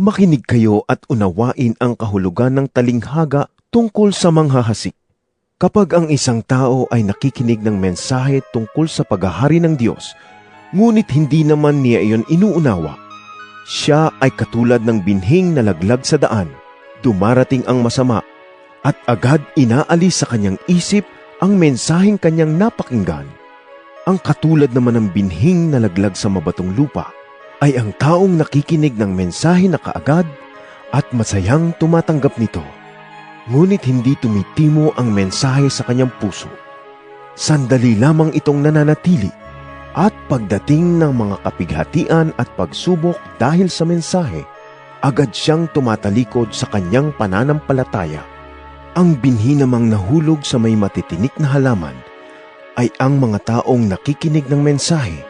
Makinig kayo at unawain ang kahulugan ng talinghaga tungkol sa manghahasik. Kapag ang isang tao ay nakikinig ng mensahe tungkol sa paghahari ng Diyos, ngunit hindi naman niya iyon inuunawa, siya ay katulad ng binhing na laglag sa daan. Dumarating ang masama at agad inaalis sa kanyang isip ang mensaheng kanyang napakinggan. Ang katulad naman ng binhing na laglag sa mabatong lupa ay ang taong nakikinig ng mensahe na kaagad at masayang tumatanggap nito. Ngunit hindi tumitimo ang mensahe sa kanyang puso. Sandali lamang itong nananatili at pagdating ng mga kapighatian at pagsubok dahil sa mensahe, agad siyang tumatalikod sa kanyang pananampalataya. Ang binhi namang nahulog sa may matitinik na halaman ay ang mga taong nakikinig ng mensahe,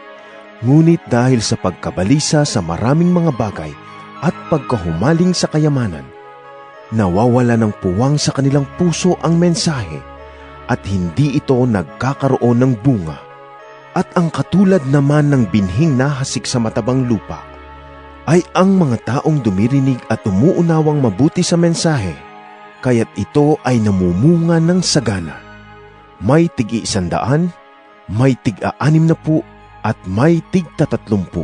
ngunit dahil sa pagkabalisa sa maraming mga bagay at pagkahumaling sa kayamanan, nawawala ng puwang sa kanilang puso ang mensahe at hindi ito nagkakaroon ng bunga. At ang katulad naman ng binhing nahasik sa matabang lupa ay ang mga taong dumirinig at umuunawang mabuti sa mensahe, kaya't ito ay namumunga ng sagana. May tig-100, may tig-60, at may tig-30.